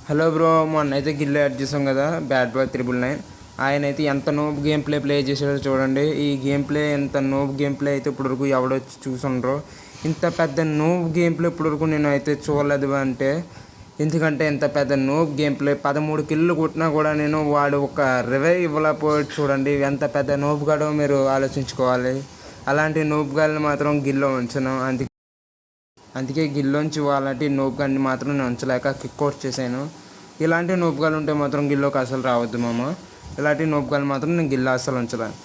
Hello bro, మొన్న అయితే గిల్లు యాడ్ చేసాం కదా, బ్యాడ్ బాయ్ 999. ఆయన అయితే ఎంత నోబ్ గేమ్ ప్లే చేసాడో చూడండి. ఈ గేమ్ ప్లే ఎంత నోబ్ గేమ్ ప్లే అయితే ఇప్పటివరకు ఎవడొచ్చి చూసుండ్రో. ఇంత పెద్ద నోబ్ గేమ్ ప్లే ఇప్పటివరకు నేను అయితే చూడలేదు. అంటే ఎందుకంటే ఇంత పెద్ద నోబ్ గేమ్ ప్లే 13 కిల్లు కొట్టినా కూడా నేను వాడు ఒక రివైవ్ ఇవ్వలేకపోయాడు. చూడండి ఎంత పెద్ద నోబ్ గాడో మీరు ఆలోచించుకోవాలి. అలాంటి నోబ్ గాడిని మాత్రం గిల్లో ఉంచను. అందుకే గిల్లోంచి వాళ్ళంటి నోపుగాన్ని మాత్రం నేను ఉంచలేక కిక్అవుట్ చేశాను. ఇలాంటి నోపుగాలు ఉంటే మాత్రం గిల్లోకి అసలు రావద్దు మామ. ఇలాంటి నోపుగాలు మాత్రం నేను గిల్లో అసలు ఉంచలేను.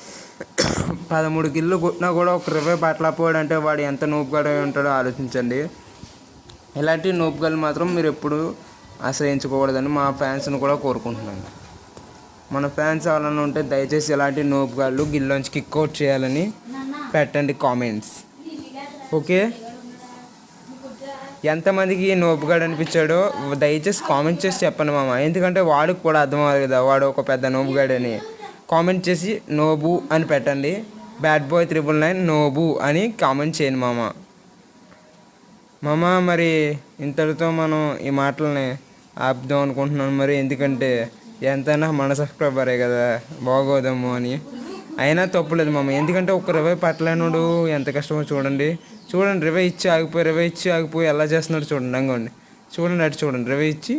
13 గిల్లు కొట్టినా కూడా ఒక రివైవ్ పట్టలేకపోయాడంటే వాడు ఎంత నోపుగాడై ఉంటాడో ఆలోచించండి. ఇలాంటి నోపుగాలు మాత్రం మీరు ఎప్పుడు ఆశ్రయించుకోకూడదని మా ఫ్యాన్స్ని కూడా కోరుకుంటున్నాను. మన ఫ్యాన్స్ ఎవరైనా ఉంటే దయచేసి ఇలాంటి నోపుగాళ్ళు గిల్లోంచి కిక్అవుట్ చేయాలని పెట్టండి కామెంట్స్. ఓకే, ఎంతమందికి నోపుగాడు అనిపించాడో దయచేసి కామెంట్ చేసి చెప్పండి మామ. ఎందుకంటే వాడికి కూడా అర్థం అవ్వాలి కదా, వాడు ఒక పెద్ద నోపుగాడని. కామెంట్ చేసి నోబు అని పెట్టండి. బ్యాడ్ బాయ్ 999 నోబు అని కామెంట్ చేయండి మామ. మరి ఇంతటితో మనం ఈ మాటలని ఆపుదాం అనుకుంటున్నాను. మరి ఎందుకంటే ఎంతైనా మన సబ్స్క్రైబరే కదా, బాగోదాము అని. అయినా తప్పులేదు మామ, ఎందుకంటే ఒక రివైవ్ పట్టలేనుడు ఎంత కష్టమో చూడండి. రివైవ్ ఇచ్చి ఆగిపోయి ఎలా చేస్తున్నాడు చూడండి. అంగండి చూడండి, అటు చూడండి, రివైవ్ ఇచ్చి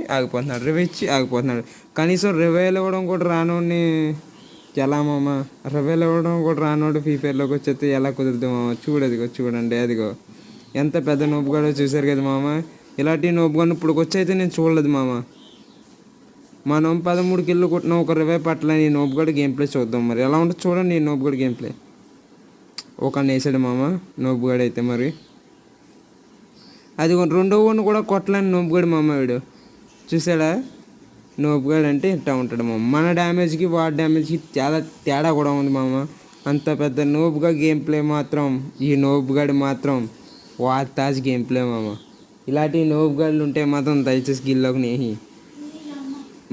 ఆగిపోతున్నాడు. కనీసం రివైవ్ ఇవ్వడం కూడా రానోడిని ఎలా మామ, రివైవ్ ఇవ్వడం కూడా రానోడు ఫ్రీ ఫైర్లోకి వచ్చేస్తే ఎలా కుదురుతుంది మామ. చూడండి అదిగో ఎంత పెద్ద నోపుగాడో చూశారు కదా మామ. ఇలాంటి నోపుగాడిని ఇప్పుడు వచ్చైతే నేను చూడలేదు మామ. మనం 13 కిల్లు కొట్టిన ఒక రివైవ్ పట్టలేని నోపుగాడు గేమ్ ప్లే చూద్దాం. మరి ఎలా ఉంటుంది చూడండి ఈ నోపుగాడు గేమ్ ప్లే. ఒక వేసాడు మామ నోపుగాడు అయితే. మరి అది రెండో వాడిని కూడా కొట్టలేని నోపుగాడు మామ. వీడు చూసాడా, నోపుగాడు అంటే ఇట్టా ఉంటాడు మామ. మన డ్యామేజ్కి వాడి డ్యామేజ్కి చాలా తేడా కూడా ఉంది మామ. అంత పెద్ద నోపుగా గేమ్ ప్లే మాత్రం ఈ నోపుగాడు మాత్రం వాతాజ్ గేమ్ ప్లే మామ. ఇలాంటి నోపుగాళ్ళు ఉంటే మాత్రం దయచేసి గిల్లోకి నేహి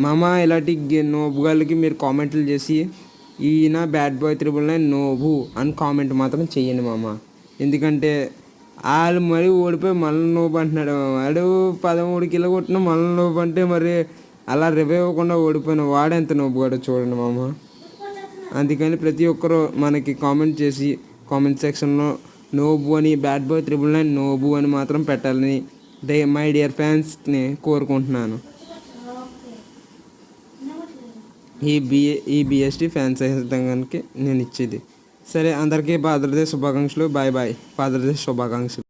మామ. ఇలాంటి నోపుగాళ్ళకి మీరు కామెంట్లు చేసి ఈయన బ్యాడ్ బాయ్ 999 నోబు అని కామెంట్ మాత్రం చెయ్యండి మామ. ఎందుకంటే వాళ్ళు మరీ ఓడిపోయి మళ్ళీ నోబు అంటున్నాడు మామ. వాడు 13 కిలో కొట్టిన మళ్ళీ నోబు అంటే మరి అలా రివైవ్ అవ్వకుండా ఓడిపోయిన వాడెంత నోబుగాడో చూడండి మామ. అందుకని ప్రతి ఒక్కరు మనకి కామెంట్ చేసి కామెంట్ సెక్షన్లో నోబు అని, బ్యాడ్ బాయ్ 999 నోబు అని మాత్రం పెట్టాలని మై డియర్ ఫ్యాన్స్ని కోరుకుంటున్నాను. ఈ బిఎస్టీ ఫ్యాన్స్ అయితానికి నేను ఇచ్చేది. సరే, అందరికీ ఫాదర్ డే శుభాకాంక్షలు. బాయ్. ఫాదర్ డే శుభాకాంక్షలు.